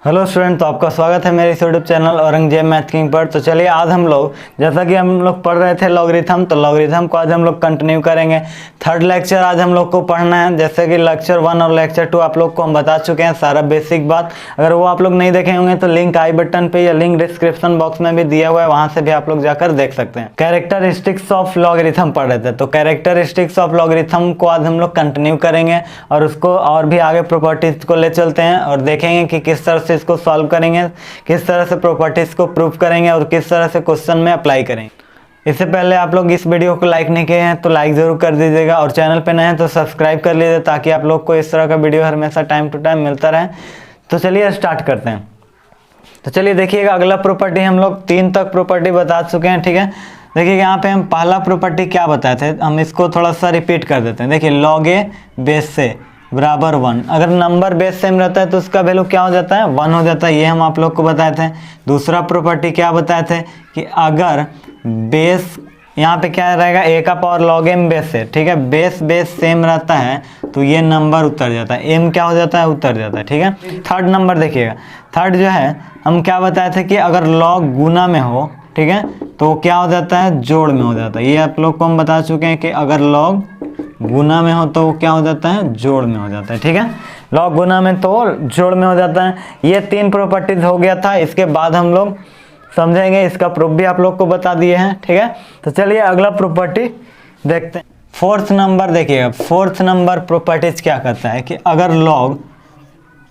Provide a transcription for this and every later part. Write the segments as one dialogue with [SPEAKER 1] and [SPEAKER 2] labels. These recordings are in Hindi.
[SPEAKER 1] हेलो स्टूडेंट, तो आपका स्वागत है मेरे इस YouTube channel Aurangzeb math king पर। तो चलिए आज हम लोग, जैसा कि हम लोग पढ़ रहे थे लॉगरिथम, तो लॉगरिथम को आज हम लोग कंटिन्यू करेंगे। थर्ड लेक्चर आज हम लोग को पढ़ना है। जैसे कि लेक्चर 1 और लेक्चर 2 आप लोग को हम बता चुके हैं सारा बेसिक बात। अगर वो आप लोग नहीं देखे होंगे तो लिंक आई बटन पे या लिंक डिस्क्रिप्शन बॉक्स में भी दिया हुआ है, वहां से भी आप लोग जाकर देख सकते हैं। कैरेक्टरिस्टिक्स ऑफ लॉगरिथम पढ़ रहे थे, तो कैरेक्टरिस्टिक्स ऑफ लॉगरिथम को आज हम लोग कंटिन्यू करेंगे और उसको और भी आगे प्रॉपर्टीज को ले चलते हैं और देखेंगे कि किस तरह से इसको सॉल्व करेंगे, किस तरह से प्रॉपर्टीज को प्रूव करेंगे और किस तरह से क्वेश्चन में अप्लाई करेंगे। इससे पहले आप लोग इस वीडियो को लाइक नहीं किए हैं तो लाइक जरूर कर दीजिएगा और चैनल पे नए हैं तो सब्सक्राइब कर लीजिए, ताकि आप लोग को इस तरह का वीडियो हमेशा टाइम टू टाइम मिलता रहे। तो चलिए स्टार्ट करते हैं। तो चलिए देखिएगा, अगला प्रॉपर्टी हम लोग 3 तक प्रॉपर्टी बता चुके हैं। ठीक है, देखिए यहाँ पे हम पहला प्रॉपर्टी क्या बताए थे, हम इसको थोड़ा सा रिपीट कर देते हैं। देखिए लॉग ए बेस से बराबर 1। अगर नंबर बेस सेम रहता है तो उसका वैल्यू क्या हो जाता है, 1 हो जाता है। ये हम आप लोग को बताए थे। दूसरा प्रॉपर्टी क्या बताए थे कि अगर बेस यहाँ पे क्या रहेगा, ए का पावर लॉग एम बेस से, ठीक है, बेस सेम रहता है तो ये नंबर उतर जाता है, एम क्या हो जाता है, उतर जाता है। ठीक है, थर्ड नंबर देखिएगा, थर्ड जो है हम क्या बताए थे कि अगर लॉग गुना में हो, ठीक है, तो क्या हो जाता है, जोड़ में हो जाता है। ये आप लोग को हम बता चुके हैं कि अगर लॉग गुना में हो तो वो क्या हो जाता है, जोड़ में हो जाता है। ठीक है, लॉग गुना में तो जोड़ में हो जाता है। ये 3 प्रॉपर्टीज हो गया था। इसके बाद हम लोग समझेंगे, इसका प्रूफ भी आप लोग को बता दिए हैं। ठीक है, तो चलिए अगला प्रॉपर्टी देखते हैं। फोर्थ नंबर देखिएगा, फोर्थ नंबर प्रॉपर्टीज क्या करता है कि अगर लॉग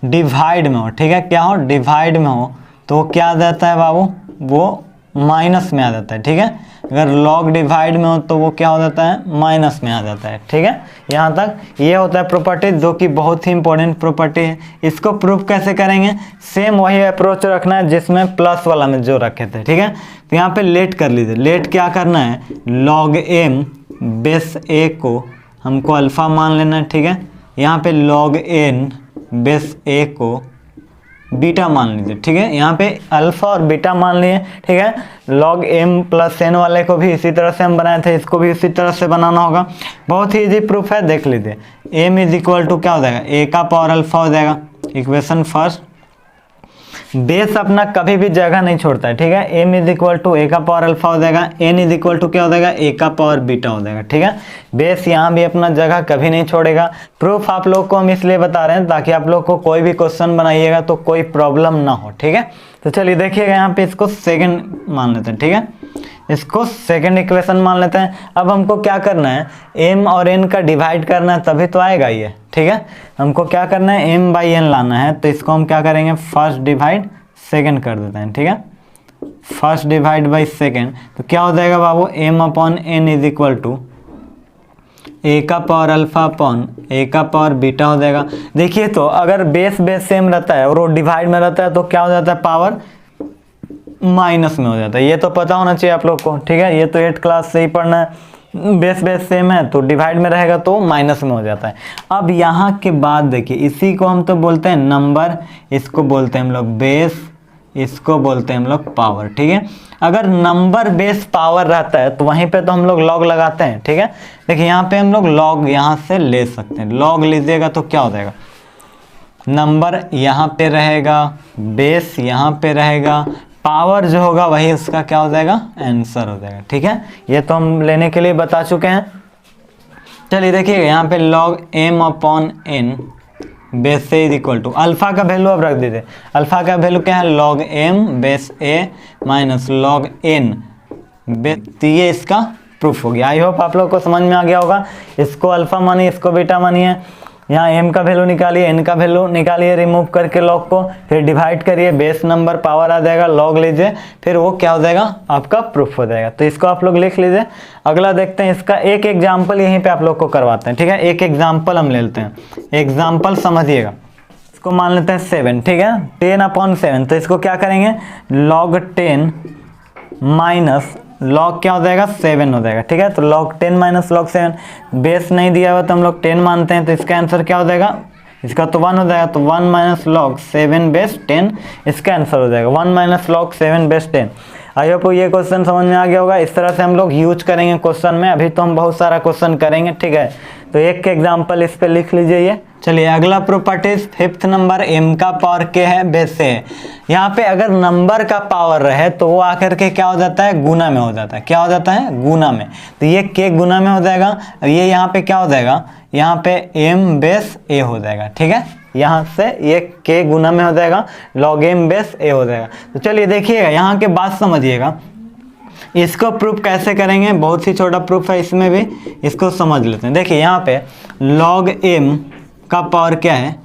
[SPEAKER 1] डिवाइड में हो, ठीक है, क्या हो, डिवाइड में हो, तो क्या आ जाता है बाबू, वो माइनस में आ जाता है। ठीक है, अगर लॉग डिवाइड में हो तो वो क्या हो जाता है, माइनस में आ जाता है। ठीक है, यहाँ तक ये होता है प्रॉपर्टी, जो कि बहुत ही इंपॉर्टेंट प्रॉपर्टी है। इसको प्रूफ कैसे करेंगे, सेम वही अप्रोच रखना है जिसमें प्लस वाला में जो रखे थे। ठीक है, तो यहाँ पे लेट कर लीजिए। लेट क्या करना है, लॉग एम बेस ए को हमको अल्फा मान लेना है। ठीक है, यहाँ पे लॉग एन बेस ए को बीटा मान लीजिए। ठीक है, यहाँ पे अल्फा और बीटा मान लिए। ठीक है, लॉग एम प्लस एन वाले को भी इसी तरह से हम बनाए थे, इसको भी इसी तरह से बनाना होगा। बहुत ही इजी प्रूफ है, देख लीजिए। एम इज इक्वल टू क्या हो जाएगा, ए का पावर अल्फा हो जाएगा। इक्वेशन फर्स्ट, बेस अपना कभी भी जगह नहीं छोड़ता है। ठीक है, M is equal to A का पावर अल्फा हो जाएगा, एन इज इक्वल टू क्या हो जाएगा, ए का पावर बीटा हो जाएगा। ठीक है, बेस यहाँ भी अपना जगह कभी नहीं छोड़ेगा। प्रूफ आप लोग को हम इसलिए बता रहे हैं ताकि आप लोग को कोई भी क्वेश्चन बनाइएगा तो कोई प्रॉब्लम ना हो। ठीक है, तो चलिए देखिएगा, यहाँ पे इसको सेकेंड मान लेते हैं। ठीक है, इसको सेकेंड इक्वेशन मान लेते हैं। अब हमको क्या करना है, एम और एन का डिवाइड करना है, तभी तो आएगा ये। ठीक है, हमको क्या करना है, एम बाई एन लाना है, तो इसको हम क्या करेंगे, फर्स्ट डिवाइड सेकेंड कर देते हैं। ठीक है, फर्स्ट डिवाइड बाई सेकेंड, तो क्या हो जाएगा बाबू, M upon N is equal to A का पावर अल्फा अपॉन ए का पावर बीटा हो जाएगा। देखिए, तो अगर बेस सेम रहता है और वो डिवाइड में रहता है तो क्या हो जाता है, पावर माइनस में हो जाता है। ये तो पता होना चाहिए आप लोग को। ठीक है, ये तो 8th क्लास से ही पढ़ना है। बेस सेम है तो डिवाइड में रहेगा तो माइनस में हो जाता है। अब यहाँ के बाद देखिए, इसी को हम तो बोलते हैं नंबर, इसको बोलते हैं हम लोग बेस, इसको बोलते हैं हम लोग पावर। ठीक है, अगर नंबर बेस पावर रहता है तो वहीं पे तो हम लोग लॉग लगाते हैं। ठीक है, देखिए यहाँ पे हम लोग लॉग यहाँ से ले सकते हैं। लॉग लीजिएगा तो क्या हो जाएगा, नंबर यहाँ पे रहेगा, बेस यहाँ पे रहेगा, पावर जो होगा वही उसका क्या हो जाएगा, आंसर हो जाएगा। ठीक है, ये तो हम लेने के लिए बता चुके हैं। चलिए देखिए, यहाँ पे log M upon N base से इज इक्वल टू अल्फा का वैल्यू अब रख दीजिए। अल्फा का वैल्यू क्या है, log M base A minus log N base, तो ये इसका प्रूफ हो गया। आई होप आप लोग को समझ में आ गया होगा। इसको अल्फा मानिए, इसको बीटा मानिए, यहाँ एम का वैल्यू निकालिए, एन का वैल्यू निकालिए, रिमूव करके लॉग को, फिर डिवाइड करिए, बेस नंबर पावर आ जाएगा, लॉग लीजिए, फिर वो क्या हो जाएगा, आपका प्रूफ हो जाएगा। तो इसको आप लोग लिख लीजिए। अगला देखते हैं, इसका एक एग्जाम्पल यहीं पे आप लोग को करवाते हैं। ठीक है, एक एग्जाम्पल हम ले लेते हैं। एग्जाम्पल समझिएगा, इसको मान लेते हैं 7। ठीक है, 10 अपॉन 7, तो इसको क्या करेंगे, लॉग 10 माइनस लॉग क्या हो जाएगा, 7 हो जाएगा। ठीक है, तो लॉग 10 माइनस लॉग 7, बेस नहीं दिया हुआ तो हम लोग 10 मानते हैं, तो इसका आंसर क्या हो जाएगा, इसका तो 1 हो जाएगा, तो 1 माइनस लॉग 7 बेस 10 इसका आंसर हो जाएगा, 1 minus log 7 base 10। I hope ये क्वेश्चन समझ में आ गया होगा। इस तरह से हम लोग यूज करेंगे क्वेश्चन में। अभी तो हम बहुत सारा क्वेश्चन करेंगे। ठीक है, तो एक एग्जाम्पल इस पे लिख लीजिए ये, चलिए अगला प्रॉपर्टीज फिफ्थ नंबर, m का पावर k है बेस से है। यहाँ पे अगर नंबर का पावर रहे तो वो आकर के क्या हो जाता है, गुना में हो जाता है। क्या हो जाता है, गुना में। तो ये k गुना में हो जाएगा, ये यहाँ पे क्या हो जाएगा, यहाँ पे m बेस a हो जाएगा। ठीक है, यहाँ से ये k गुना में हो जाएगा, log m बेस a हो जाएगा। तो चलिए देखिएगा, यहाँ के बात समझिएगा, इसको प्रूफ कैसे करेंगे, बहुत ही छोटा प्रूफ है इसमें भी, इसको समझ लेते हैं। देखिए यहाँ पे log m का पावर क्या है,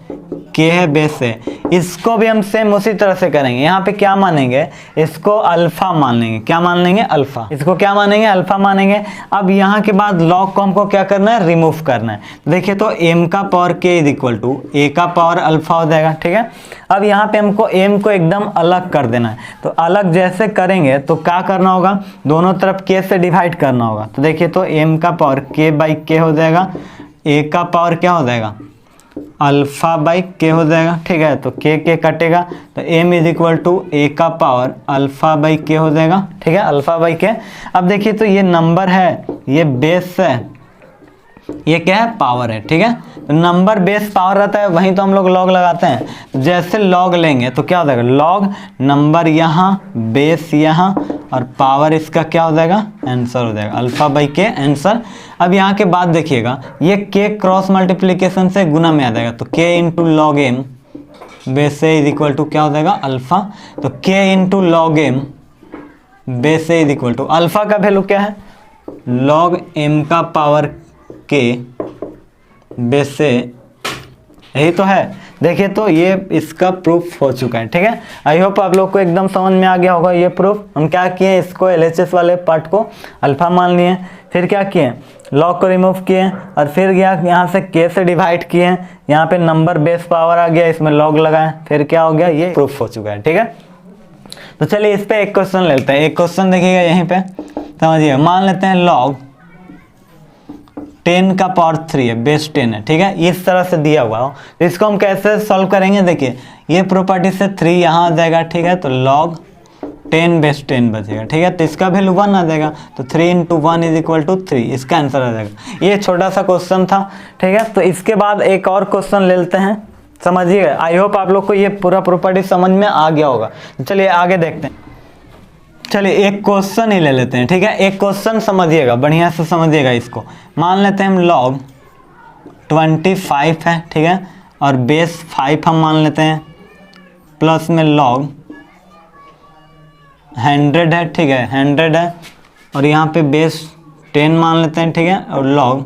[SPEAKER 1] k है बेस है। इसको भी हम सेम उसी तरह से करेंगे। यहाँ पे क्या मानेंगे, इसको अल्फा मान लेंगे। क्या मान लेंगे, अल्फा। इसको क्या मानेंगे, अल्फा मानेंगे। अब यहाँ के बाद log को हमको क्या करना है, रिमूव करना है। देखिए तो m का power k is equal to a का पावर अल्फा हो जाएगा। ठीक है, अब यहाँ पे हमको m को एकदम अलग कर देना है। तो अलग जैसे करेंगे तो क्या करना होगा, दोनों तरफ k से डिवाइड करना होगा। तो देखिए तो m का पावर k बाई k हो जाएगा, a का पावर क्या हो जाएगा, अल्फा बाई के हो जाएगा। ठीक है, तो के कटेगा तो m is equal to a का पावर अल्फा बाई के हो जाएगा। ठीक है, अल्फा बाई के। अब देखिए तो ये नंबर है, ये बेस है, ये क्या है, पावर है। ठीक है, तो नंबर बेस पावर रहता है, वहीं तो हम लोग लॉग लगाते हैं। तो जैसे लॉग लेंगे तो क्या हो जाएगा, लॉग नंबर यहाँ, बेस यहाँ, और पावर इसका क्या हो जाएगा, आंसर हो जाएगा, अल्फा बाई के आंसर। अब यहाँ के बाद देखिएगा, ये k क्रॉस मल्टीप्लिकेशन से गुना में आ जाएगा। तो k into log M base A is equal to क्या हो जाएगा, अल्फा। तो k into log M base A is equal to alpha का वैल्यू क्या है, लॉग m का पावर k बेस ए, यही तो है। देखिए तो ये इसका प्रूफ हो चुका है। ठीक है, आई होप आप लोग को एकदम समझ में आ गया होगा ये प्रूफ। हम क्या किए, इसको LHS वाले पार्ट को अल्फा मान लिए, फिर क्या किए, लॉग को रिमूव किए, और फिर यहाँ से k से डिवाइड किए, यहाँ पे नंबर बेस पावर आ गया, इसमें लॉग लगाए, फिर क्या हो गया, ये प्रूफ हो चुका है। ठीक है, तो चलिए इस पे एक क्वेश्चन लेते हैं। एक क्वेश्चन देखिएगा यहीं पे, समझिए। मान लेते हैं लॉग 10 का पावर 3 है, बेस 10 है। ठीक है, इस तरह से दिया हुआ हो, तो इसको हम कैसे सॉल्व करेंगे, देखिए ये प्रॉपर्टी से 3 यहाँ आ जाएगा। ठीक है, तो log 10 बेस 10 बचेगा। ठीक है, तो इसका वैल्यू 1 आ जाएगा, तो 3 इंटू 1 इज इक्वल टू 3, इसका आंसर आ जाएगा। ये छोटा सा क्वेश्चन था। ठीक है, तो इसके बाद एक और क्वेश्चन ले लेते हैं, समझिएगा। आई होप आप लोग को ये पूरा प्रॉपर्टी समझ में आ गया होगा। तो चलिए आगे देखते हैं। चलिए एक क्वेश्चन ही ले लेते हैं। ठीक है, एक क्वेश्चन समझिएगा, बढ़िया से समझिएगा इसको। मान लेते हैं हम log 25 है। ठीक है, और बेस 5 हम मान लेते हैं, प्लस में log 100 है। ठीक है, 100 है, और यहाँ पे बेस 10 मान लेते हैं। ठीक है, और log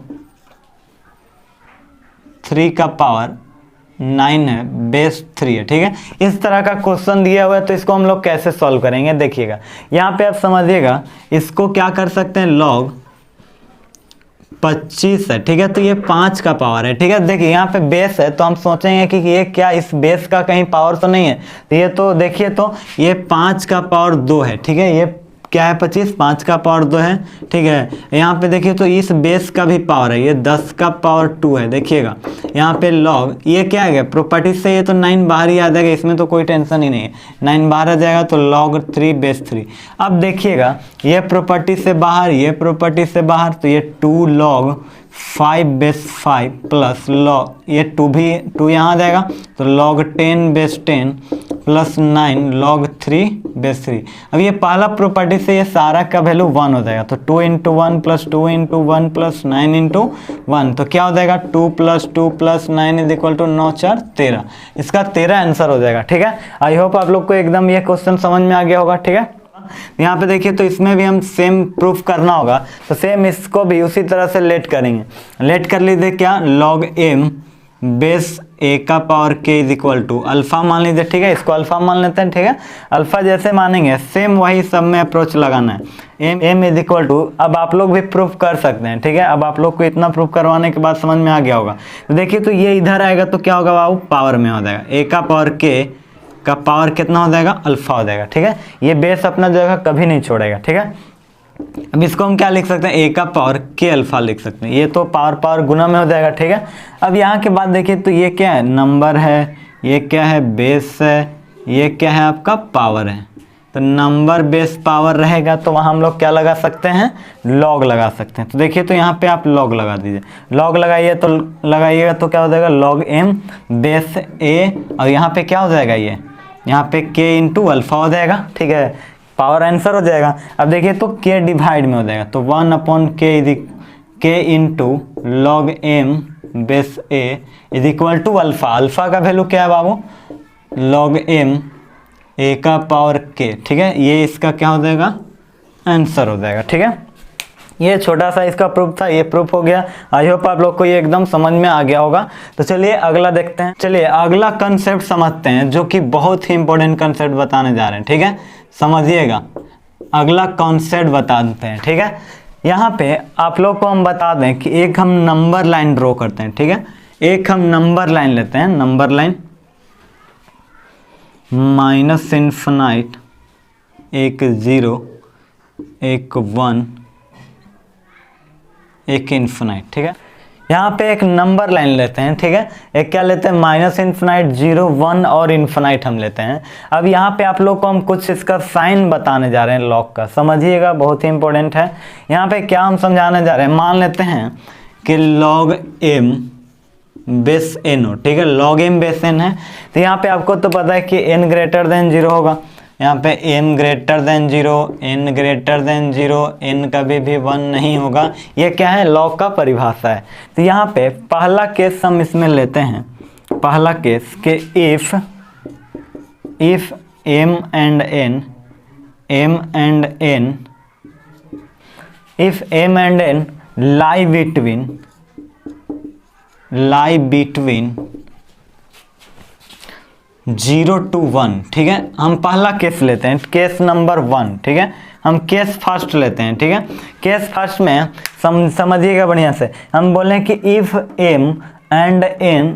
[SPEAKER 1] 3 का पावर 9 है, बेस 3 है। ठीक है, इस तरह का क्वेश्चन दिया हुआ है, तो इसको हम लोग कैसे सॉल्व करेंगे, देखिएगा। यहाँ पे आप समझिएगा, इसको क्या कर सकते हैं, log 25 है। ठीक है, तो ये 5 का पावर है। ठीक है, देखिए यहाँ पे बेस है, तो हम सोचेंगे कि ये क्या, इस बेस का कहीं पावर तो नहीं है। तो ये तो देखिए, तो ये 5 का पावर 2 है। ठीक है, ये क्या है, 25, 5 का पावर 2 है। ठीक है, यहाँ पे देखिए तो इस बेस का भी पावर है, ये 10 का पावर 2 है। देखिएगा यहाँ पे लॉग, ये क्या है, प्रॉपर्टी से ये तो 9 बाहर ही आ जाएगा, इसमें तो कोई टेंशन ही नहीं है, 9 बाहर आ जाएगा, तो log 3 बेस 3। अब देखिएगा, ये प्रॉपर्टी से बाहर, ये प्रॉपर्टी से बाहर, तो ये 2 log 5 बेस 5 प्लस log, ये 2 भी 2 यहाँ आ जाएगा, तो log 10 base 10 plus 9 log 3 base 3। अब ये पहला प्रॉपर्टी से ये सारा का वैल्यू 1 हो जाएगा, तो 2 into 1 plus 2 into 1 plus 9 into 1, तो क्या हो जाएगा, 2 plus 2 plus 9 is equal to 9 4 13। इसका 13 आंसर हो जाएगा। ठीक है, आई होप आप लोग को एकदम ये क्वेश्चन समझ में आ गया होगा। ठीक है, यहाँ पे देखिए तो इसमें भी हम सेम प्रूफ करना होगा, तो सेम इसको भी उसी तरह से लेट करेंगे। लेट कर लीजिए क्या, log m बेस a का power k is equal to alpha मान लीजिए। ठीक है, इसको अल्फा मान लेते हैं। ठीक है, अल्फा जैसे मानेंगे सेम वही सब में अप्रोच लगाना है। m इज इक्वल टू, अब आप लोग भी प्रूफ कर सकते हैं। ठीक है, अब आप लोग को इतना प्रूफ करवाने के बाद समझ में आ गया होगा। तो देखिए तो ये इधर आएगा तो क्या होगा बाबू, पावर में हो जाएगा, a का पावर k का पावर कितना हो जाएगा, अल्फा हो जाएगा। ठीक है, ये बेस अपना जगह कभी नहीं छोड़ेगा। ठीक है, अब इसको हम क्या लिख सकते हैं, a का पावर k अल्फा लिख सकते हैं, ये तो पावर गुना में हो जाएगा। ठीक है, अब यहाँ के बाद देखिए तो ये क्या है, नंबर है, ये क्या है, बेस है, ये क्या है, आपका पावर है। तो नंबर बेस पावर रहेगा तो वहाँ हम लोग क्या लगा सकते हैं, लॉग लगा सकते हैं। तो देखिए तो यहाँ पे आप लॉग लगा दीजिए, लॉग लगाइए तो लगाइएगा तो क्या हो जाएगा लॉग m बेस a, और यहाँ पे क्या हो जाएगा, ये यहाँ पे k इंटू अल्फा हो जाएगा, ठीक है, पावर आंसर हो जाएगा। अब देखिए तो k डिवाइड में हो जाएगा तो 1/k k into log m base a is equal to alpha. Alpha का वैल्यू क्या है बाबू, लॉग m a का पावर k, ठीक है, ये इसका क्या हो जाएगा, आंसर हो जाएगा, ठीक है। ये छोटा सा इसका प्रूफ था, ये प्रूफ हो गया। आई होप आप लोग को ये एकदम समझ में आ गया होगा। तो चलिए अगला देखते हैं। चलिए अगला कंसेप्ट समझते हैं जो कि बहुत ही इंपॉर्टेंट कंसेप्ट बताने जा रहे हैं, ठीक है, समझिएगा। अगला कॉन्सेप्ट बताते हैं, ठीक है। यहाँ पे आप लोग को हम बता दें कि एक हम नंबर लाइन ड्रॉ करते हैं, ठीक है, एक हम नंबर लाइन लेते हैं, नंबर लाइन माइनस इन्फिनाइट, एक 0 एक 1 एक इन्फिनाइट, ठीक है। यहाँ पे एक नंबर लाइन लेते हैं, ठीक है, एक क्या लेते हैं माइनस इन्फिनाइट, 0 1 और इन्फिनाइट हम लेते हैं। अब यहाँ पे आप लोग को हम कुछ इसका साइन बताने जा रहे हैं लॉग का, समझिएगा, बहुत ही इंपॉर्टेंट है। यहाँ पे क्या हम समझाने जा रहे हैं, मान लेते हैं कि लॉग m बेस n हो, ठीक है, लॉग m बेस n है। तो यहाँ पे आपको तो पता है कि n ग्रेटर देन 0 होगा, यहाँ पे m greater than 0, n greater than 0, n कभी भी 1 नहीं होगा, ये क्या है, लॉग का परिभाषा है। तो यहाँ पे पहला केस हम इसमें लेते हैं, पहला केस कि if m and n if m and n lie between 0 to 1, ठीक है। हम पहला केस लेते हैं, केस नंबर 1, ठीक है, हम केस फर्स्ट लेते हैं, ठीक है। केस फर्स्ट में समझिएगा बढ़िया से, हम बोलें कि if m and n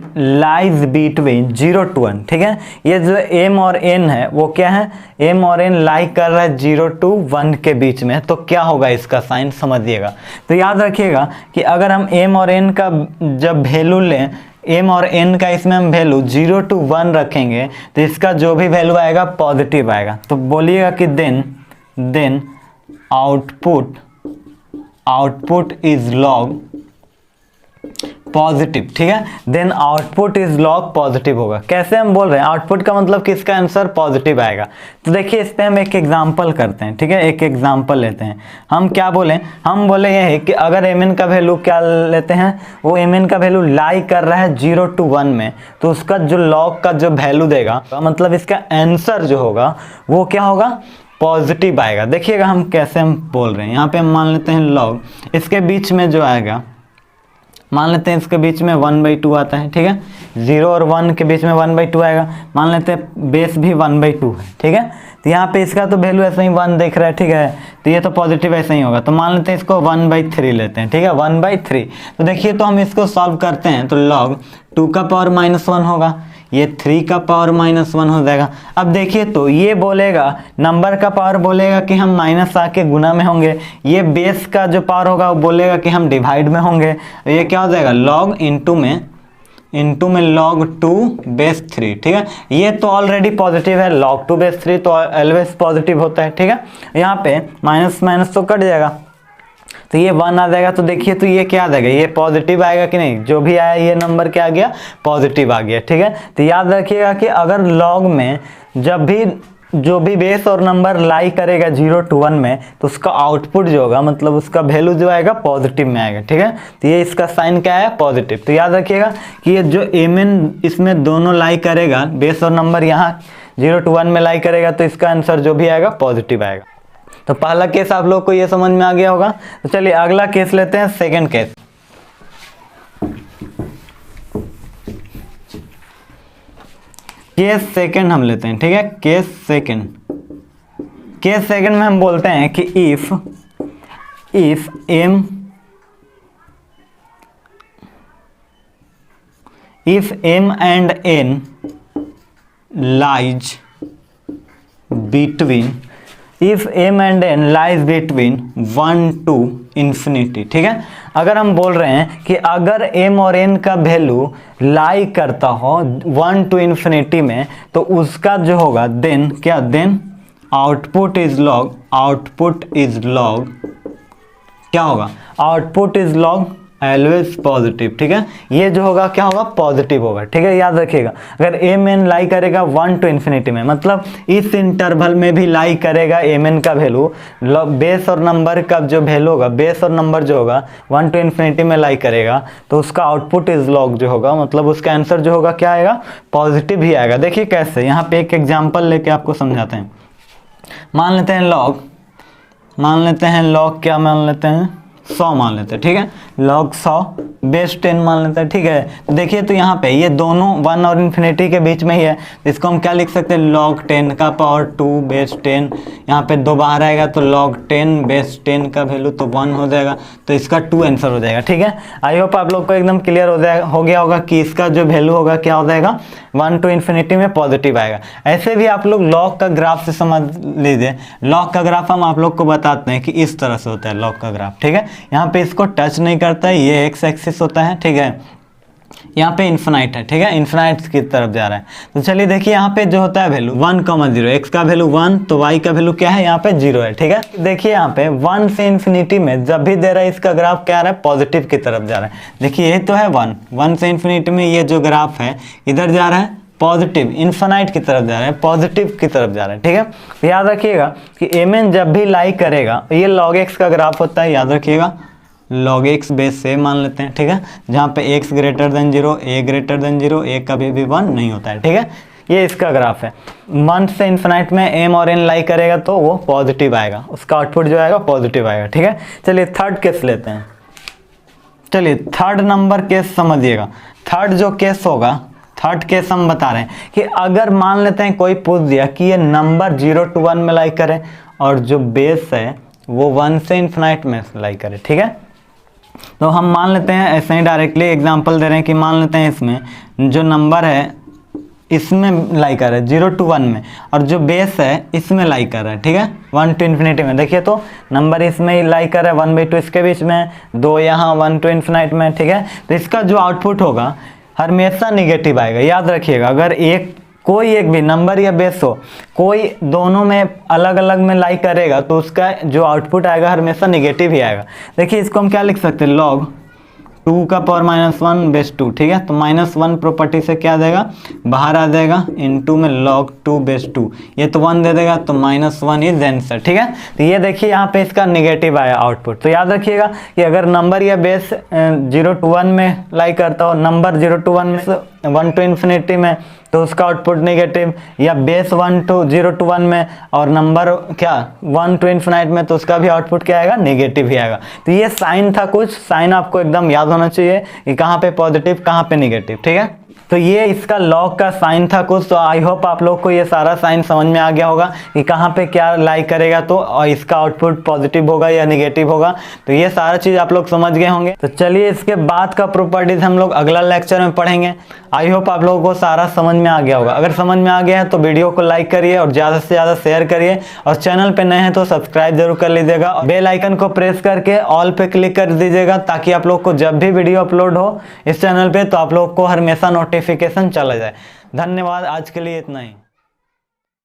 [SPEAKER 1] lies between 0 to 1, ठीक है। ये जो m और n है वो क्या है, m और n लाई कर रहा है 0 to 1 के बीच में, तो क्या होगा इसका साइन, समझिएगा। तो याद रखिएगा कि अगर हम m और n का जब वैल्यू लें, m और n का इसमें हम वैल्यू 0 to 1 रखेंगे तो इसका जो भी वैल्यू आएगा पॉजिटिव आएगा। तो बोलिएगा कि then output is log positive, ठीक है, then output is log positive होगा। कैसे हम बोल रहे हैं, आउटपुट का मतलब कि इसका आंसर पॉजिटिव आएगा। तो देखिए इस पे हम एक एग्जांपल करते हैं, ठीक है, एक एग्जांपल लेते हैं। हम क्या बोले, हम बोले ये है कि अगर mn का वैल्यू क्या लेते हैं, वो mn का वैल्यू लाई कर रहा है 0 to 1 में, तो उसका जो लॉग का जो वैल्यू देगा, मतलब इसका आंसर जो होगा वो क्या होगा, पॉजिटिव आएगा। देखिएगा हम कैसे हम बोल रहे हैं, यहाँ पे हम मान लेते हैं लॉग, इसके बीच में जो आएगा, मान लेते हैं इसके बीच में 1/2 आता है, ठीक है, 0 और 1 के बीच में 1/2 आएगा, मान लेते हैं बेस भी 1/2 है, ठीक है। तो यहाँ पे इसका तो वैल्यू ऐसे ही 1 देख रहा है, ठीक है, तो ये तो पॉजिटिव ऐसे ही होगा। तो मान लेते हैं इसको 1/3 लेते हैं, ठीक है, 1/3। तो देखिए तो हम इसको सॉल्व करते हैं तो लॉग 2 का पावर -1 होगा, ये 3 का पावर -1 हो जाएगा। अब देखिए तो ये बोलेगा, नंबर का पावर बोलेगा कि हम माइनस आके गुना में होंगे, ये बेस का जो पावर होगा वो बोलेगा कि हम डिवाइड में होंगे। तो ये क्या हो जाएगा, लॉग इंटू में log 2 बेस 3, ठीक है, ये तो ऑलरेडी पॉजिटिव है, log 2 बेस 3 तो ऑलवेज पॉजिटिव होता है, ठीक है। यहाँ पे माइनस माइनस तो कट जाएगा, तो ये 1 आ जाएगा। तो देखिए तो ये क्या आ जाएगा, ये पॉजिटिव आएगा कि नहीं, जो भी आया ये नंबर क्या आ गया, पॉजिटिव आ गया, ठीक है। तो याद रखिएगा कि अगर लॉग में जब भी जो भी बेस और नंबर लाई करेगा 0 to 1 में, तो उसका आउटपुट जो होगा, मतलब उसका वैल्यू जो आएगा पॉजिटिव में आएगा, ठीक है। तो ये इसका साइन क्या है, पॉजिटिव। तो याद रखिएगा कि ये जो mn इसमें दोनों लाई करेगा, बेस और नंबर यहाँ 0 to 1 में लाई करेगा, तो इसका आंसर जो भी आएगा पॉजिटिव आएगा। तो पहला केस आप लोग को ये समझ में आ गया होगा। तो चलिए अगला केस लेते हैं, सेकेंड केस। केस सेकंड हम लेते हैं, ठीक है, केस सेकंड में हम बोलते हैं कि if m and n lies between 1 to infinity, ठीक है। अगर हम बोल रहे हैं कि अगर m और n का वैल्यू लाई करता हो 1 to infinity में, तो उसका जो होगा देन आउटपुट इज लॉग क्या होगा, output is log always positive, ठीक है। ये जो होगा क्या होगा, पॉजिटिव होगा, ठीक है, याद रखिएगा। अगर एम एन लाई करेगा 1 to इन्फिनिटी में, मतलब इस इंटरवल में भी लाई करेगा एम एन का वैल्यू, बेस और नंबर का जो वैल्यू होगा, बेस और नंबर जो होगा 1 to इन्फिनिटी में लाई करेगा, तो उसका आउटपुट इज लॉग जो होगा, मतलब उसका आंसर जो होगा क्या आएगा, पॉजिटिव ही आएगा। देखिए कैसे, यहाँ पे एक एग्जाम्पल लेके आपको समझाते हैं। मान लेते हैं लॉग क्या मान लेते हैं, 100 मान लेते हैं, ठीक है, log 100 बेस 10 मान लेते हैं, ठीक है। तो देखिए तो यहाँ पे ये दोनों 1 और इन्फिनिटी के बीच में ही है, इसको हम क्या लिख सकते हैं, log 10 का पावर 2 बेस 10, यहाँ पे 2 बाहर आएगा तो log 10 बेस 10 का वैल्यू तो 1 हो जाएगा, तो इसका 2 आंसर हो जाएगा, ठीक है। आई होप आप लोग को एकदम क्लियर हो गया होगा कि इसका जो वैल्यू होगा क्या हो जाएगा, 1 to इन्फिनिटी में पॉजिटिव आएगा। ऐसे भी आप लोग लॉग का ग्राफ से समझ लीजिए, लॉग का ग्राफ हम आप लोग को बताते हैं कि इस तरह से होता है लॉग का ग्राफ, ठीक है। यहाँ पे इसको टच नहीं करता है, ये एक्स एक्सिस होता है, ठीक है, यहाँ पे इन्फिनाइट है, ठीक है, इन्फिनाइट की तरफ जा रहा है। तो चलिए देखिए यहाँ पे जो होता है वैल्यू 1,0, एक्स का वैल्यू 1 तो वाई का वैल्यू क्या है, यहाँ पे 0 है, ठीक है। देखिए यहाँ पे 1 से इन्फिनिटी में जब भी दे रहा है इसका ग्राफ क्या आ रहा है, पॉजिटिव की तरफ जा रहा है। देखिए यही तो है 1 से इन्फिनिटी में ये जो ग्राफ है इधर जा रहा है पॉजिटिव, इन्फिनाइट की तरफ जा रहा है, पॉजिटिव की तरफ जा रहा है, ठीक है। तो याद रखिएगा कि एम एन जब भी लाई करेगा, ये log x का ग्राफ होता है, याद रखिएगा, log x बेस से मान लेते हैं, ठीक है, जहाँ पे x greater than 0, a greater than 0, a कभी भी 1 नहीं होता है, ठीक है। ये इसका ग्राफ है, 1 से इन्फिनाइट में m और n लाई करेगा तो वो पॉजिटिव आएगा, उसका आउटपुट जो आएगा पॉजिटिव आएगा, ठीक है। चलिए थर्ड केस लेते हैं, चलिए थर्ड नंबर केस समझिएगा। थर्ड जो केस होगा, थर्ड केस हम बता रहे हैं कि अगर मान लेते हैं कोई पूछ दिया कि ये नंबर 0 to 1 में लाई करे और जो बेस है वो 1 से इन्फिनाइट में लाई करे, ठीक है। तो हम मान लेते हैं ऐसे ही डायरेक्टली एग्जांपल दे रहे हैं कि मान लेते हैं इसमें जो नंबर है इसमें लाई कर रहा है 0 to 1 में, और जो बेस है इसमें लाई कर रहा है, ठीक है, 1 to इन्फिनिटी में। देखिए तो नंबर इसमें ही लाई कर रहा है 1/2 इसके बीच में, 2 यहाँ 1 to इन्फिनाइट में, ठीक है। तो इसका जो आउटपुट होगा हमेशा निगेटिव आएगा, याद रखिएगा। अगर कोई एक भी नंबर या बेस हो, कोई दोनों में अलग अलग में लाई करेगा तो उसका जो आउटपुट आएगा हमेशा निगेटिव ही आएगा। देखिए इसको हम क्या लिख सकते हैं, log 2 का पावर -1 बेस 2, ठीक है। तो -1 प्रॉपर्टी से क्या आ जाएगा, बाहर आ जाएगा, इनटू में log 2 बेस 2, ये तो 1 दे देगा तो -1 इज आंसर, ठीक है। तो ये देखिए यहाँ पे इसका निगेटिव आया आउटपुट। तो याद रखिएगा कि अगर नंबर या बेस 0 to 1 में लाई करता हो, नंबर 0 to 1 में 1 to इन्फिनिटी में तो उसका आउटपुट नेगेटिव, या बेस 0 to 1 में और नंबर क्या 1 to इन्फिनाइट में तो उसका भी आउटपुट क्या आएगा, नेगेटिव ही आएगा। तो ये साइन था, कुछ साइन आपको एकदम याद होना चाहिए कि कहाँ पे पॉजिटिव कहाँ पे नेगेटिव, ठीक है। तो ये इसका लॉग का साइन था कुछ। तो आई होप आप लोग को ये सारा साइन समझ में आ गया होगा कि कहाँ पे क्या लाई करेगा तो और इसका आउटपुट पॉजिटिव होगा या निगेटिव होगा। तो ये सारा चीज़ आप लोग समझ गए होंगे। तो चलिए इसके बाद का प्रॉपर्टीज हम लोग अगला लेक्चर में पढ़ेंगे। आई होप आप लोगों को सारा समझ में आ गया होगा। अगर समझ में आ गया है तो वीडियो को लाइक करिए और ज़्यादा से ज़्यादा शेयर करिए, और चैनल पे नए हैं तो सब्सक्राइब जरूर कर लीजिएगा। बेल आइकन को प्रेस करके ऑल पे क्लिक कर दीजिएगा ताकि आप लोग को जब भी वीडियो अपलोड हो इस चैनल पे तो आप लोग को हमेशा नोटिफिकेशन चला जाए। धन्यवाद, आज के लिए इतना ही।